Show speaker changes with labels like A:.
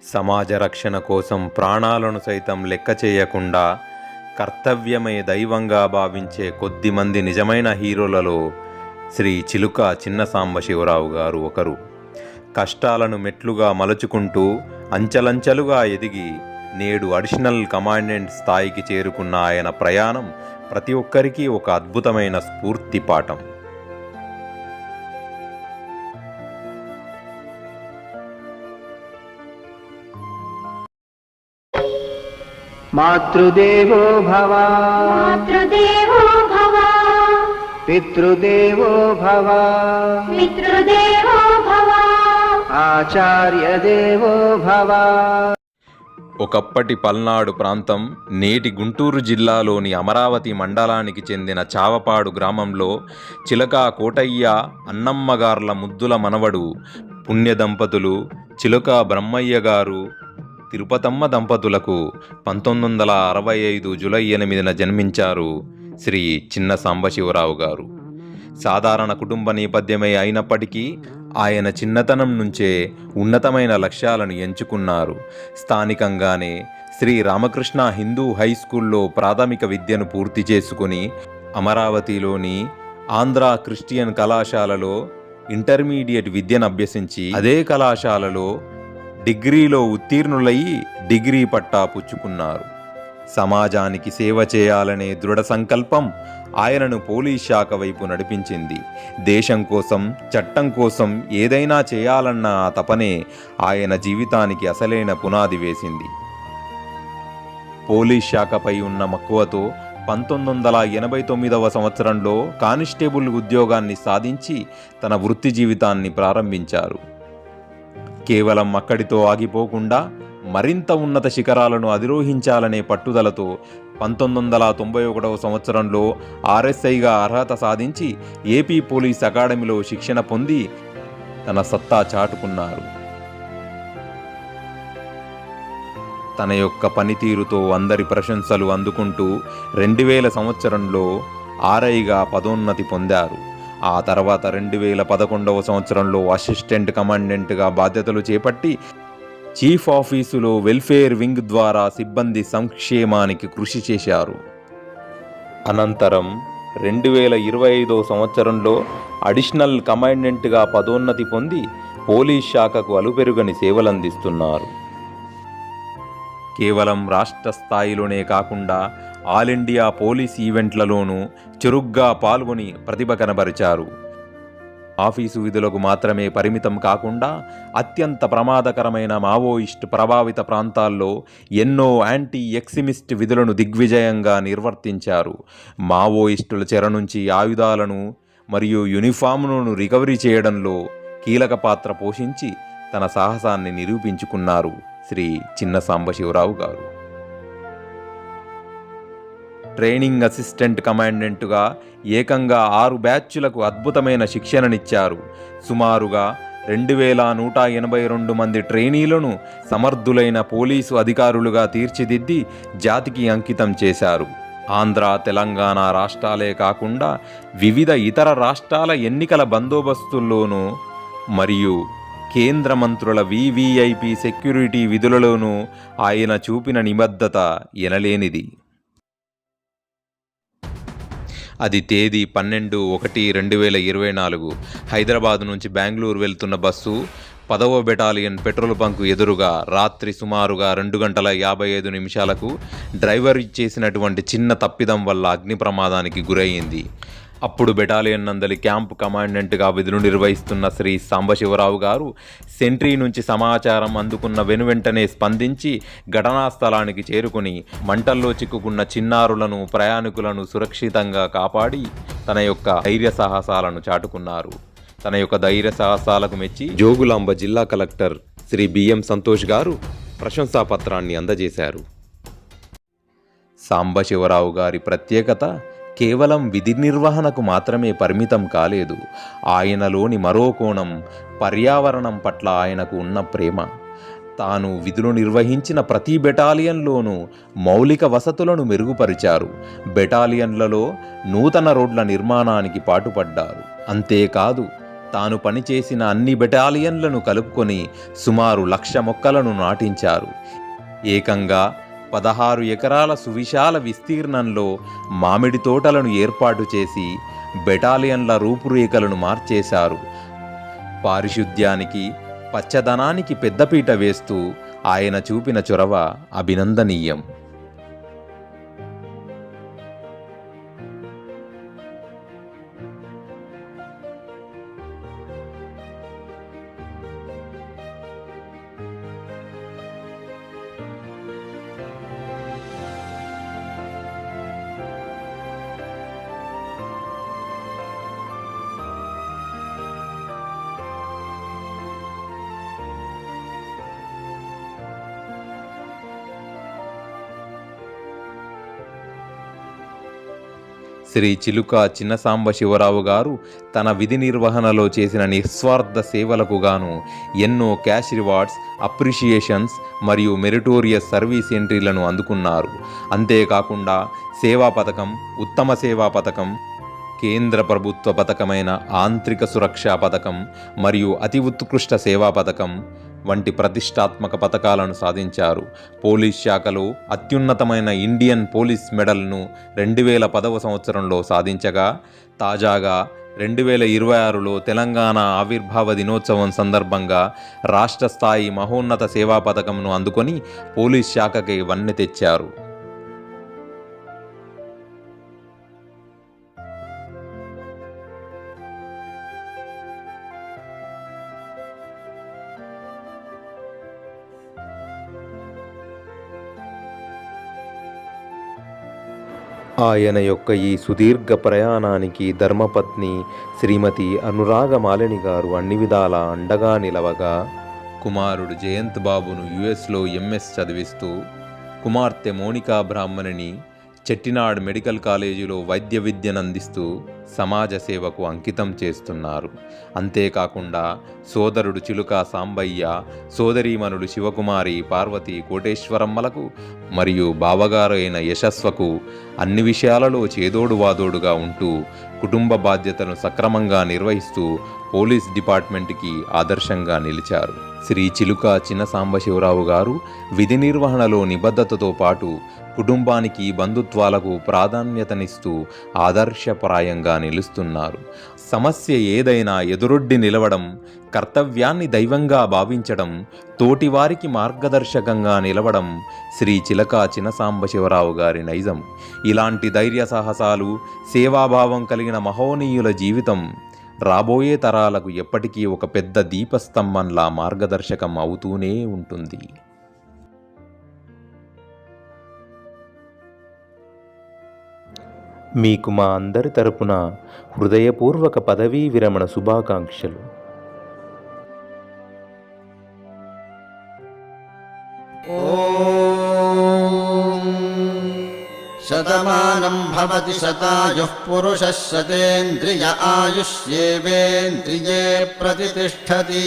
A: సమాజ రక్షణ కోసం ప్రాణాలను సైతం లెక్క చేయకుండా కర్తవ్యమే దైవంగా భావించే కొద్దిమంది నిజమైన హీరోలలో శ్రీ చిలుక చిన్న సాంబశివరావు గారు ఒకరు. కష్టాలను మెట్లుగా మలుచుకుంటూ అంచెలంచెలుగా ఎదిగి నేడు అడిషనల్ కమాండెంట్ స్థాయికి చేరుకున్న ఆయన ప్రయాణం ప్రతి ఒక్కరికి ఒక అద్భుతమైన స్ఫూర్తి పాఠం.
B: మాతృదేవో భవ
C: మాతృదేవో భవ
B: పితృదేవో భవ
C: పితృదేవో భవ
B: ఆచార్యదేవో భవ.
A: ఒకప్పటి పల్నాడు ప్రాంతం నేటి గుంటూరు జిల్లాలోని అమరావతి మండలానికి చెందిన చావపాడు గ్రామంలో చిలక కోటయ్య అన్నమ్మగార్ల ముద్దుల మనవడు పుణ్య దంపతులు చిలుక బ్రహ్మయ్య గారు తిరుపతమ్మ దంపతులకు 1965 జూలై 8న జన్మించారు శ్రీ చిన్న సాంబశివరావు గారు. సాధారణ కుటుంబ నేపథ్యమే అయినప్పటికీ ఆయన చిన్నతనం నుంచే ఉన్నతమైన లక్ష్యాలను ఎంచుకున్నారు. స్థానికంగానే శ్రీ రామకృష్ణ హిందూ హై స్కూల్లో ప్రాథమిక విద్యను పూర్తి చేసుకుని అమరావతిలోని ఆంధ్ర క్రిస్టియన్ కళాశాలలో ఇంటర్మీడియట్ విద్యను అభ్యసించి అదే కళాశాలలో డిగ్రీలో ఉత్తీర్ణులయ్యి డిగ్రీ పట్టా పుచ్చుకున్నారు. సమాజానికి సేవ చేయాలనే దృఢ సంకల్పం ఆయనను పోలీస్ శాఖ వైపు నడిపించింది. దేశం కోసం, చట్టం కోసం ఏదైనా చేయాలన్న ఆ తపనే ఆయన జీవితానికి అసలైన పునాది వేసింది. పోలీస్ శాఖపై ఉన్న మక్కువతో 1989వ సంవత్సరంలో కానిస్టేబుల్ ఉద్యోగాన్ని సాధించి తన వృత్తి జీవితాన్ని ప్రారంభించారు. కేవలం అక్కడితో ఆగిపోకుండా మరింత ఉన్నత శిఖరాలను అధిరోహించాలనే పట్టుదలతో 1991వ సంవత్సరంలో ఆర్ఎస్ఐగా అర్హత సాధించి ఏపీ పోలీస్ అకాడమీలో శిక్షణ పొంది తన సత్తా చాటుకున్నారు. తన యొక్క పనితీరుతో అందరి ప్రశంసలు అందుకుంటూ 2000 సంవత్సరంలో ఆర్ఐగా పదోన్నతి పొందారు. ఆ తర్వాత 2011వ సంవత్సరంలో అసిస్టెంట్ కమాండెంట్గా బాధ్యతలు చేపట్టి చీఫ్ ఆఫీసులో వెల్ఫేర్ వింగ్ ద్వారా సిబ్బంది సంక్షేమానికి కృషి చేశారు. అనంతరం 2025వ సంవత్సరంలో అడిషనల్ కమాండెంట్గా పదోన్నతి పొంది పోలీస్ శాఖకు అలుపెరుగని సేవలందిస్తున్నారు. కేవలం రాష్ట్ర స్థాయిలోనే కాకుండా ఆల్ ఇండియా పోలీస్ ఈవెంట్లలోనూ చురుగ్గా పాల్గొని ప్రతిభ కనబరిచారు. ఆఫీసు విధులకు మాత్రమే పరిమితం కాకుండా అత్యంత ప్రమాదకరమైన మావోయిస్ట్ ప్రభావిత ప్రాంతాల్లో ఎన్నో యాంటీ ఎక్సిమిస్ట్ విధులను దిగ్విజయంగా నిర్వర్తించారు. మావోయిస్టుల చెర నుంచి ఆయుధాలను మరియు యూనిఫామ్లను రికవరీ చేయడంలో కీలక పాత్ర పోషించి తన సాహసాన్ని నిరూపించుకున్నారు శ్రీ చిన్న సాంబశివరావు గారు. ట్రైనింగ్ అసిస్టెంట్ కమాండెంటుగా ఏకంగా 6 బ్యాచ్లకు అద్భుతమైన శిక్షణనిచ్చారు. సుమారుగా 2182 మంది ట్రైనీలను సమర్థులైన పోలీసు అధికారులుగా తీర్చిదిద్ది జాతికి అంకితం చేశారు. ఆంధ్ర, తెలంగాణ రాష్ట్రాలే కాకుండా వివిధ ఇతర రాష్ట్రాల ఎన్నికల బందోబస్తుల్లోనూ మరియు కేంద్ర మంత్రుల వివిఐపి సెక్యూరిటీ విధులలోనూ ఆయన చూపిన నిబద్ధత ఎనలేనిది. అది తేదీ 12/1/2024 హైదరాబాద్ నుంచి బెంగళూరు వెళ్తున్న బస్సు 10వ బెటాలియన్ పెట్రోల్ బంకు ఎదురుగా రాత్రి సుమారుగా 2:55 డ్రైవర్ చేసినటువంటి చిన్న తప్పిదం వల్ల అగ్ని ప్రమాదానికి గురయ్యింది. అప్పుడు బెటాలియన్ నందలి క్యాంప్ కమాండెంట్గా విధులు నిర్వహిస్తున్న శ్రీ సాంబశివరావు గారు సెంట్రీ నుంచి సమాచారం అందుకున్న వెనువెంటనే స్పందించి ఘటనా స్థలానికి చేరుకుని మంటల్లో చిక్కుకున్న చిన్నారులను, ప్రయాణికులను సురక్షితంగా కాపాడి తన యొక్క ధైర్య సాహసాలను చాటుకున్నారు. తన యొక్క ధైర్య సాహసాలకు మెచ్చి జోగులాంబ జిల్లా కలెక్టర్ శ్రీ బిఎం సంతోష్ గారు ప్రశంసాపత్రాన్ని అందజేశారు. సాంబశివరావు గారి ప్రత్యేకత కేవలం విధి నిర్వహణకు మాత్రమే పరిమితం కాలేదు. ఆయనలోని మరో కోణం పర్యావరణం పట్ల ఆయనకు ఉన్న ప్రేమ. తాను విధులు నిర్వహించిన ప్రతి బెటాలియన్లోనూ మౌలిక వసతులను మెరుగుపరిచారు. బెటాలియన్లలో నూతన రోడ్ల నిర్మాణానికి పాటుపడ్డారు. అంతేకాదు తాను పనిచేసిన అన్ని బెటాలియన్లను కలుపుకొని సుమారు 1,00,000 మొక్కలను నాటించారు. ఏకంగా 16 ఎకరాల సువిశాల విస్తీర్ణంలో మామిడి తోటలను ఏర్పాటు చేసి బెటాలియన్ల రూపురేఖలను మార్చేశారు. పారిశుద్ధ్యానికి, పచ్చదనానికి పెద్దపీట వేస్తూ ఆయన చూపిన చొరవ అభినందనీయం. శ్రీ చిలుక చిన్న సాంబశివరావు గారు తన విధి నిర్వహణలో చేసిన నిస్వార్థ సేవలకు గాను ఎన్నో క్యాష్ రివార్డ్స్, అప్రిషియేషన్స్ మరియు మెరిటోరియస్ సర్వీస్ ఎంట్రీలను అందుకున్నారు. అంతేకాకుండా సేవా పథకం, ఉత్తమ సేవా పథకం, కేంద్ర ప్రభుత్వ పథకమైన ఆంతరిక సురక్షా పథకం మరియు అతి ఉత్కృష్ట సేవా పథకం వంటి ప్రతిష్టాత్మక పథకాలను సాధించారు. పోలీస్ శాఖలో అత్యున్నతమైన ఇండియన్ పోలీస్ మెడల్ను 2010వ సంవత్సరంలో సాధించగా, తాజాగా 2026లో తెలంగాణ ఆవిర్భావ దినోత్సవం సందర్భంగా రాష్ట్ర స్థాయి మహోన్నత సేవా పథకంను అందుకొని పోలీస్ శాఖకి వన్నె తెచ్చారు. ఆయన యొక్క ఈ సుదీర్ఘ ప్రయాణానికి ధర్మపత్ని శ్రీమతి అనురాగమాలిని గారు అన్ని విధాలా అండగా నిలవగా, కుమారుడు జయంత్ బాబును యుఎస్లో ఎంఎస్ చదివిస్తూ, కుమార్తె మోనికా బ్రాహ్మణిని చెట్టినాడ్ మెడికల్ కాలేజీలో వైద్య విద్యనందిస్తూ సమాజ సేవకు అంకితం చేస్తున్నారు. అంతేకాకుండా సోదరుడు చిలుక సాంబయ్య, సోదరీమణులు శివకుమారి, పార్వతి, కోటేశ్వరమ్మలకు మరియు బావగారు అయిన యశస్వకు అన్ని విషయాలలో చేదోడు వాదోడుగా ఉంటూ కుటుంబ బాధ్యతలను సక్రమంగా నిర్వహిస్తూ పోలీస్ డిపార్ట్మెంట్కి ఆదర్శంగా నిలిచారు. శ్రీ చిలుక చిన్న సాంబశివరావు గారు విధి నిర్వహణలో నిబద్ధతతో పాటు కుటుంబానికి, బంధుత్వాలకు ప్రాధాన్యతనిస్తూ ఆదర్శప్రాయంగా నిలుస్తున్నారు. సమస్య ఏదైనా ఎదురొడ్డి నిలవడం, కర్తవ్యాన్ని దైవంగా భావించడం, తోటివారికి మార్గదర్శకంగా నిలవడం శ్రీ చిలక చిన్న సాంబశివరావు గారి నైజం. ఇలాంటి ధైర్య సాహసాలు, సేవాభావం కలిగిన మహోనీయుల జీవితం రాబోయే తరాలకు ఎప్పటికీ ఒక పెద్ద దీపస్తంభంలా మార్గదర్శకం అవుతూనే ఉంటుంది. మీకు మా అందరి తరపున హృదయపూర్వక పదవీ విరమణ శుభాకాంక్షలు.
D: శతమానం భవతి శతాయుః పురుషः శతేంద్రియ ఆయుష్యేవేంద్రియే ప్రతిష్ఠతి.